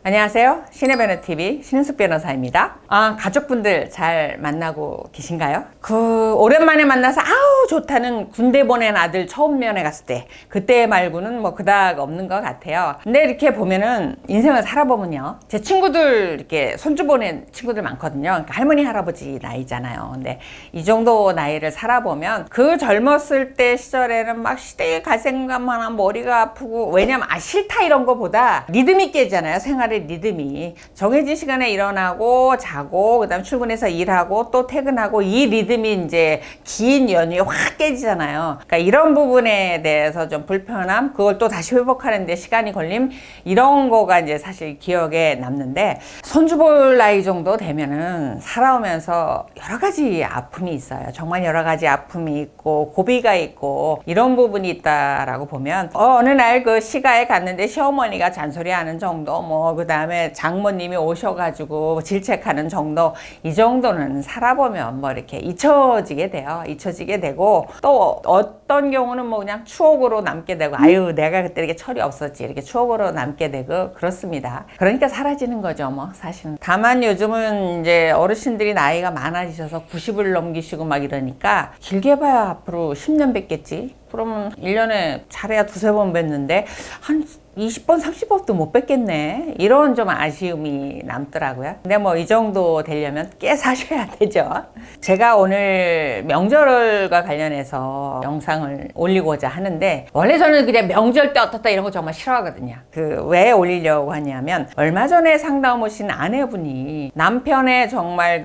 안녕하세요. 신혜변호TV 신은숙 변호사입니다. 가족분들 잘 만나고 계신가요? 오랜만에 만나서 아우 좋다는 군대 보낸 아들 처음 면회 갔을 때 그때 말고는 뭐 그닥 없는 것 같아요. 근데 이렇게 보면은 인생을 살아보면요, 제 친구들 이렇게 손주 보낸 친구들 많거든요. 그러니까 할머니 할아버지 나이잖아요. 근데 이 정도 나이를 살아보면 그 젊었을 때 시절에는 막 시대에 갈 생각만 하면 머리가 아프고, 왜냐면 싫다 이런 거보다 리듬이 깨잖아요. 생활의 리듬이 정해진 시간에 일어나고 자고 그다음 출근해서 일하고 또 퇴근하고, 이 리듬이 이제 긴 연휴에 확 깨지잖아요. 그러니까 이런 부분에 대해서 좀 불편함, 그걸 또 다시 회복하는데 시간이 걸림, 이런 거가 이제 사실 기억에 남는데, 손주 볼 나이 정도 되면은 살아오면서 여러 가지 아픔이 있어요. 정말 여러 가지 아픔이 있고 고비가 있고 이런 부분이 있다라고 보면, 어느 날 그 시가에 갔는데 시어머니가 잔소리하는 정도, 뭐 그 다음에 장모님이 오셔가지고 질책하는 정도, 이 정도는 살아보면 뭐 이렇게 잊혀지게 돼요. 잊혀지게 되고, 또 어떤 경우는 뭐 그냥 추억으로 남게 되고, 아유 내가 그때 이렇게 철이 없었지, 이렇게 추억으로 남게 되고 그렇습니다. 그러니까 사라지는 거죠, 뭐 사실은. 다만 요즘은 이제 어르신들이 나이가 많아지셔서 90을 넘기시고 막 이러니까 길게 봐야 앞으로 10년 뵙겠지. 그러면 1년에 잘해야 두세 번 뵙는데 한 20번, 30번도 못 뵙겠네. 이런 좀 아쉬움이 남더라고요. 근데 뭐 이 정도 되려면 꽤 사셔야 되죠. 제가 오늘 명절과 관련해서 영상을 올리고자 하는데, 원래 저는 그냥 명절 때 어떻다 이런 거 정말 싫어하거든요. 왜 올리려고 하냐면, 얼마 전에 상담 오신 아내분이 남편의 정말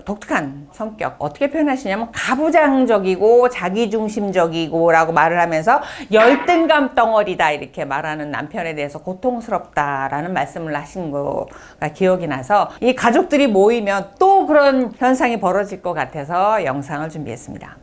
독특한 성격, 어떻게 표현하시냐면 가부장적이고 자기중심적이고 라고 말을 하면서 열등감 덩어리다 이렇게 말하는 남편에 대해서 고통스럽다라는 말씀을 하신 거가 기억이 나서, 이 가족들이 모이면 또 그런 현상이 벌어질 것 같아서 영상을 준비했습니다.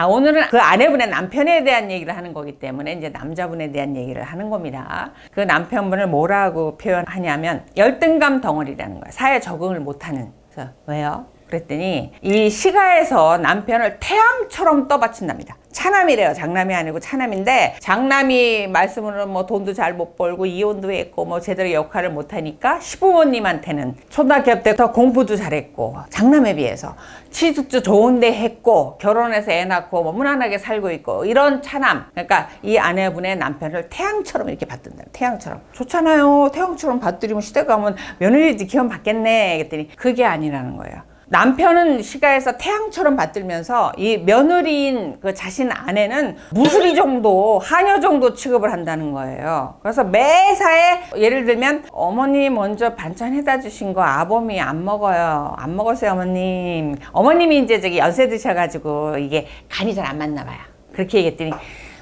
오늘은 그 아내분의 남편에 대한 얘기를 하는 거기 때문에 이제 남자분에 대한 얘기를 하는 겁니다. 그 남편분을 뭐라고 표현하냐면 열등감 덩어리라는 거예요. 사회에 적응을 못하는. 그래서 왜요? 그랬더니 이 시가에서 남편을 태양처럼 떠받친답니다. 차남이래요. 장남이 아니고 차남인데, 장남이 말씀으로는 뭐 돈도 잘 못 벌고 이혼도 했고 뭐 제대로 역할을 못 하니까 시부모님한테는 초등학교 때부터 공부도 잘했고 장남에 비해서 취직도 좋은데 했고 결혼해서 애 낳고 뭐 무난하게 살고 있고 이런 차남. 그러니까 이 아내분의 남편을 태양처럼 이렇게 받든다. 태양처럼. 좋잖아요. 태양처럼 받들이면 시댁 가면 며느리도 기원 받겠네. 그랬더니 그게 아니라는 거예요. 남편은 시가에서 태양처럼 받들면서 이 며느리인 그 자신 아내는 무수리 정도, 하녀 정도 취급을 한다는 거예요. 그래서 매사에 예를 들면 어머니 먼저 반찬 해다 주신 거 아범이 안 먹어요. 안 먹었어요, 어머님. 어머님이 이제 연세 드셔가지고 이게 간이 잘 안 맞나 봐요. 그렇게 얘기했더니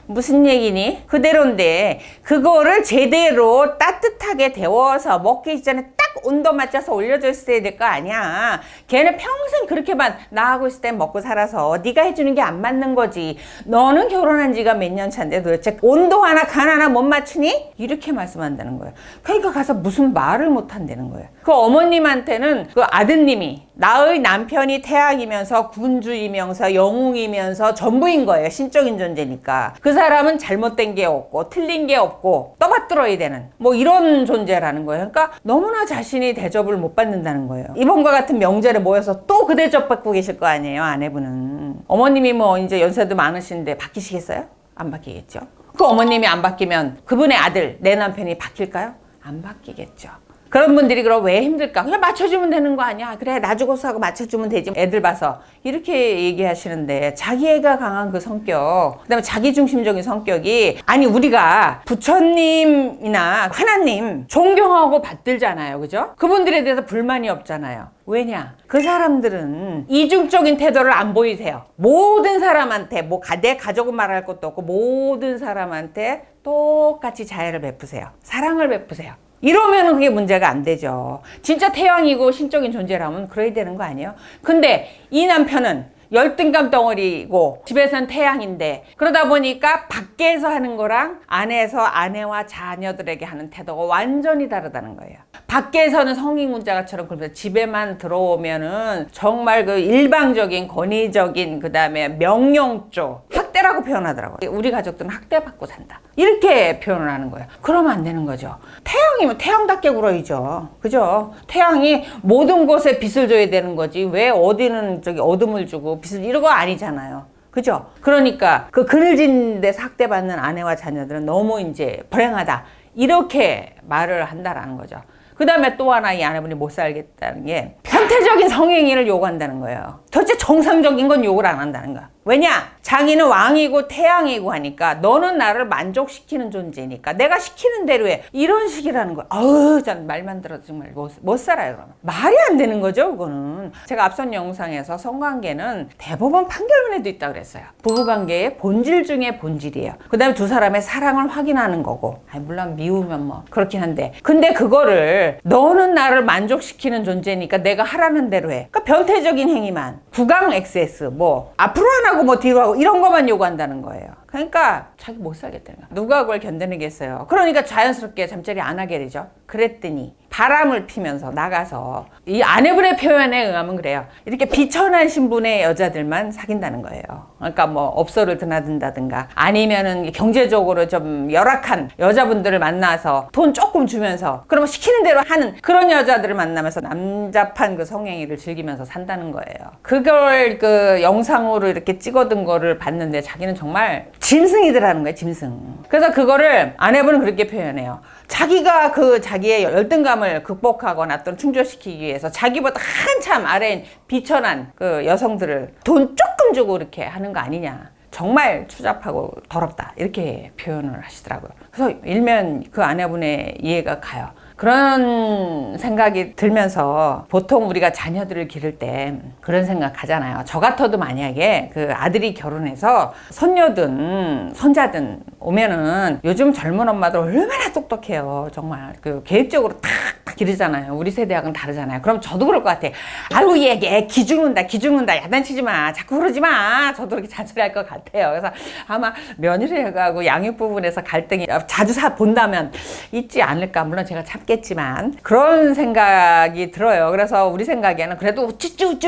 무슨 얘기니? 그대로인데 그거를 제대로 따뜻하게 데워서 먹기 전에 딱 온도 맞춰서 올려줬어야 될 거 아니야. 걔는 평생 그렇게만 나하고 있을 때 먹고 살아서 네가 해주는 게 안 맞는 거지. 너는 결혼한 지가 몇 년 차인데 도대체 온도 하나 간 하나 못 맞추니? 이렇게 말씀한다는 거예요. 그러니까 가서 무슨 말을 못 한다는 거예요. 그 어머님한테는 그 아드님이 나의 남편이 태양이면서 군주이면서 영웅이면서 전부인 거예요. 신적인 존재니까. 그 사람은 잘못된 게 없고 틀린 게 없고 떠받들어야 되는 뭐 이런 존재라는 거예요. 그러니까 너무나 자신이 대접을 못 받는다는 거예요. 이번과 같은 명절에 모여서 또 그 대접 받고 계실 거 아니에요, 아내분은. 어머님이 뭐 이제 연세도 많으신데 바뀌시겠어요? 안 바뀌겠죠. 그 어머님이 안 바뀌면 그분의 아들, 내 남편이 바뀔까요? 안 바뀌겠죠. 그런 분들이 그럼 왜 힘들까? 그냥 맞춰주면 되는 거 아니야? 그래, 나 죽어서 하고 맞춰주면 되지. 애들 봐서. 이렇게 얘기하시는데, 자기애가 강한 그 성격, 그 다음에 자기중심적인 성격이, 아니, 우리가 부처님이나 하나님 존경하고 받들잖아요. 그죠? 그분들에 대해서 불만이 없잖아요. 왜냐? 그 사람들은 이중적인 태도를 안 보이세요. 모든 사람한테, 내 가족은 말할 것도 없고, 모든 사람한테 똑같이 자애를 베푸세요. 사랑을 베푸세요. 이러면 그게 문제가 안 되죠. 진짜 태양이고 신적인 존재라면 그래야 되는 거 아니에요? 근데 이 남편은 열등감 덩어리고 집에서는 태양인데, 그러다 보니까 밖에서 하는 거랑 안에서 아내와 자녀들에게 하는 태도가 완전히 다르다는 거예요. 밖에서는 성인군자가처럼, 그러면서 집에만 들어오면은 정말 그 일방적인 권위적인, 그 다음에 명령조, 학대 학대라고 표현하더라고요. 우리 가족들은 학대받고 산다. 이렇게 표현을 하는 거예요. 그러면 안 되는 거죠. 태양이면 태양답게 굴어야죠. 그죠? 태양이 모든 곳에 빛을 줘야 되는 거지. 왜 어디는 저기 어둠을 주고 빛을 이런 거 아니잖아요. 그죠? 그러니까 그 그늘진 데서 학대받는 아내와 자녀들은 너무 이제 불행하다. 이렇게 말을 한다라는 거죠. 그 다음에 또 하나 이 아내분이 못 살겠다는 게 변태적인 성행위를 요구한다는 거예요. 도대체 정상적인 건 욕을 안 한다는 거야. 왜냐? 자기는 왕이고 태양이고 하니까 너는 나를 만족시키는 존재니까 내가 시키는 대로 해. 이런 식이라는 거야. 아우, 전 말만 들어도 정말 못 살아요. 그러면. 말이 안 되는 거죠, 그거는. 제가 앞선 영상에서 성관계는 대법원 판결문에도 있다고 그랬어요. 부부관계의 본질 중에 본질이에요. 그 다음에 두 사람의 사랑을 확인하는 거고. 물론 미우면 뭐 그렇긴 한데. 근데 그거를 너는 나를 만족시키는 존재니까 내가 하라는 대로 해. 그러니까 변태적인 행위만. 구강 XS 뭐 앞으로 안 하고 뭐 뒤로 하고 이런 것만 요구한다는 거예요. 그러니까 자기 못 살겠다는 거야. 누가 그걸 견뎌내겠어요. 그러니까 자연스럽게 잠자리 안 하게 되죠. 그랬더니 바람을 피면서 나가서 이 아내분의 표현에 의하면 그래요. 이렇게 비천한 신분의 여자들만 사귄다는 거예요. 그러니까 뭐 업소를 드나든다든가 아니면은 경제적으로 좀 열악한 여자분들을 만나서 돈 조금 주면서 그러면 시키는 대로 하는 그런 여자들을 만나면서 남잡한 그 성행위를 즐기면서 산다는 거예요. 그걸 그 영상으로 이렇게 찍어둔 거를 봤는데 자기는 정말 짐승이더라는 거예요. 짐승. 그래서 그거를 아내분은 그렇게 표현해요. 자기가 그 자기의 열등감을 극복하거나 또는 충족시키기 위해서 자기보다 한참 아래인 비천한 그 여성들을 돈 조금 주고 이렇게 하는 거 아니냐. 정말 추잡하고 더럽다. 이렇게 표현을 하시더라고요. 그래서 일면 그 아내분의 이해가 가요. 그런 생각이 들면서 보통 우리가 자녀들을 기를 때 그런 생각 하잖아요. 저 같아도 만약에 그 아들이 결혼해서 손녀든 손자든 오면은 요즘 젊은 엄마들 얼마나 똑똑해요. 정말 그 계획적으로 탁 기르잖아요. 우리 세대하고는 다르잖아요. 그럼 저도 그럴 것 같아. 아유 얘 기죽는다 야단치지 마. 자꾸 그러지 마. 저도 그렇게 잔소리할 것 같아요. 그래서 아마 며느리하고 양육 부분에서 갈등이 자주 본다면 있지 않을까. 물론 제가 참겠지만 그런 생각이 들어요. 그래서 우리 생각에는 그래도 우쭈쭈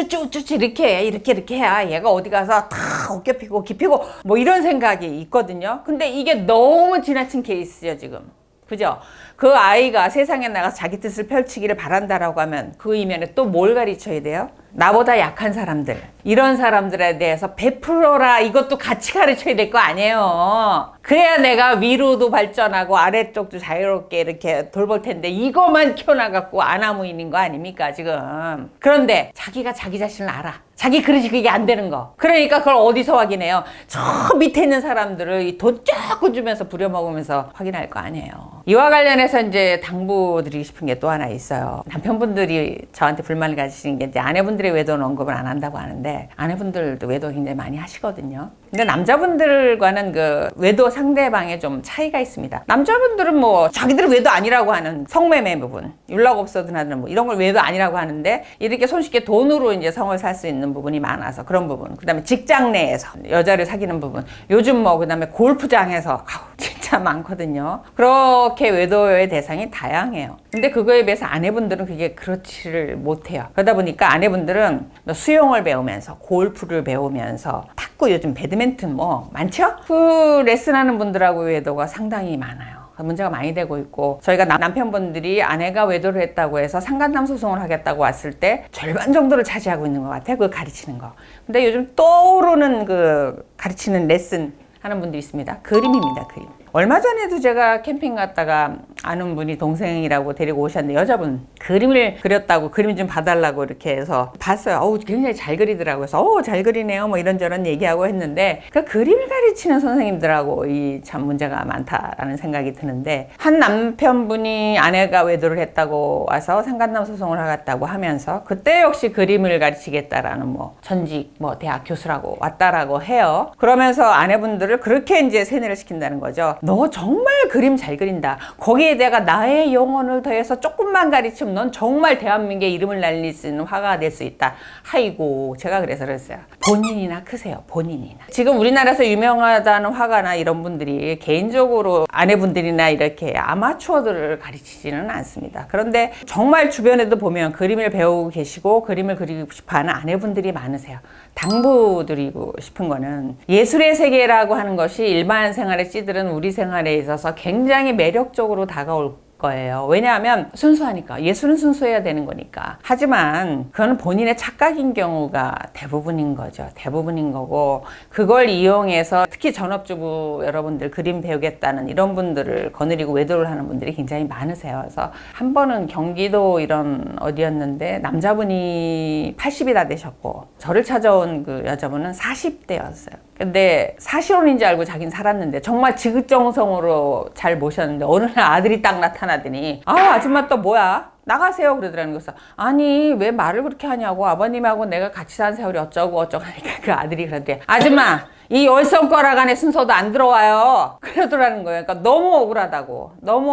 이렇게 해야 얘가 어디 가서 다 어깨 피고 기피고 뭐 이런 생각이 있거든요. 근데 이게 너무 지나친 케이스죠 지금. 그죠? 그 아이가 세상에 나가서 자기 뜻을 펼치기를 바란다라고 하면 그 이면에 또 뭘 가르쳐야 돼요? 나보다 약한 사람들, 이런 사람들에 대해서 베풀어라, 이것도 같이 가르쳐야 될 거 아니에요. 그래야 내가 위로도 발전하고 아래쪽도 자유롭게 이렇게 돌볼 텐데 이것만 키워나갖고 아나무인인 거 아닙니까 지금. 그런데 자기가 자기 자신을 알아. 자기 그릇이 그게 안 되는 거. 그러니까 그걸 어디서 확인해요? 저 밑에 있는 사람들을 이 돈 조금 주면서 부려먹으면서 확인할 거 아니에요. 이와 관련해서 이제 당부드리고 싶은 게 또 하나 있어요. 남편분들이 저한테 불만을 가지시는 게 이제 아내분들의 외도는 언급을 안 한다고 하는데 아내분들도 외도 굉장히 많이 하시거든요. 근데 남자분들과는 그 외도 상대방에 좀 차이가 있습니다. 남자분들은 뭐 자기들은 외도 아니라고 하는 성매매 부분, 윤락업소든 하는 뭐 이런 걸 외도 아니라고 하는데 이렇게 손쉽게 돈으로 이제 성을 살 수 있는 부분이 많아서 그런 부분. 그다음에 직장 내에서 여자를 사귀는 부분. 요즘 뭐 그다음에 골프장에서 진짜 많거든요. 그렇게 외도의 대상이 다양해요. 근데 그거에 비해서 아내분들은 그게 그렇지를 못해요. 그러다 보니까 아내분들은 수영을 배우면서 골프를 배우면서 탁구 요즘 배드민턴 뭐 많죠? 그 레슨하는 분들하고 외도가 상당히 많아요. 문제가 많이 되고 있고 저희가 남편분들이 아내가 외도를 했다고 해서 상간남 소송을 하겠다고 왔을 때 절반 정도를 차지하고 있는 것 같아요. 그걸 가르치는 거. 근데 요즘 떠오르는 그 가르치는 레슨 하는 분들이 있습니다. 그림입니다. 그림. 얼마 전에도 제가 캠핑 갔다가 아는 분이 동생이라고 데리고 오셨는데 여자분 그림을 그렸다고 그림 좀 봐달라고 이렇게 해서 봤어요. 어우 굉장히 잘 그리더라고요. 그래서 잘 그리네요. 뭐 이런저런 얘기하고 했는데 그 그림을 가르치는 선생님들하고 이 참 문제가 많다라는 생각이 드는데 한 남편분이 아내가 외도를 했다고 와서 상간남 소송을 하겠다고 하면서 그때 역시 그림을 가르치겠다라는 뭐 전직 뭐 대학 교수라고 왔다라고 해요. 그러면서 아내분들을 그렇게 이제 세뇌를 시킨다는 거죠. 너 정말 그림 잘 그린다. 거기에다가 나의 영혼을 더해서 조금만 가르치면 넌 정말 대한민국의 이름을 날릴 수 있는 화가가 될 수 있다. 아이고, 제가 그래서 그랬어요. 본인이나 크세요. 본인이나. 지금 우리나라에서 유명하다는 화가나 이런 분들이 개인적으로 아내분들이나 이렇게 아마추어들을 가르치지는 않습니다. 그런데 정말 주변에도 보면 그림을 배우고 계시고 그림을 그리고 싶어하는 아내분들이 많으세요. 당부드리고 싶은 거는 예술의 세계라고 하는 것이 일반 생활에 찌들은 우리 생활에 있어서 굉장히 매력적으로 다가올 거예요. 왜냐하면 순수하니까. 예술은 순수해야 되는 거니까. 하지만 그건 본인의 착각인 경우가 대부분인 거죠. 대부분인 거고, 그걸 이용해서 특히 전업주부 여러분들 그림 배우겠다는 이런 분들을 거느리고 외도를 하는 분들이 굉장히 많으세요. 그래서 한 번은 경기도 이런 어디였는데 남자분이 80이 다 되셨고 저를 찾아온 그 여자분은 40대였어요. 근데 사실혼인지 알고 자기는 살았는데 정말 지극정성으로 잘 모셨는데 어느 날 아들이 딱 나타나더니 아줌마 또 뭐야? 나가세요 그러더라는 거죠. 아니 왜 말을 그렇게 하냐고 아버님하고 내가 같이 산 세월이 어쩌고 하니까 그 아들이 그러더래. 아줌마 이 열성거락 안에 순서도 안 들어와요. 그러더라는 거예요. 그러니까 너무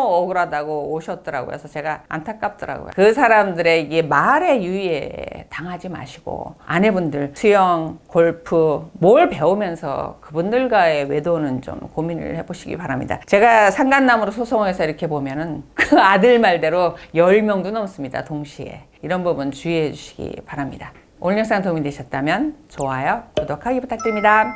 억울하다고 오셨더라고요. 그래서 제가 안타깝더라고요. 그 사람들의 이게 말의 유예에 당하지 마시고 아내분들 수영, 골프 뭘 배우면서 그분들과의 외도는 좀 고민을 해보시기 바랍니다. 제가 상간남으로 소송해서 이렇게 보면은 그 아들 말대로 10명도 넘습니다. 동시에. 이런 부분 주의해 주시기 바랍니다. 오늘 영상 도움이 되셨다면 좋아요, 구독하기 부탁드립니다.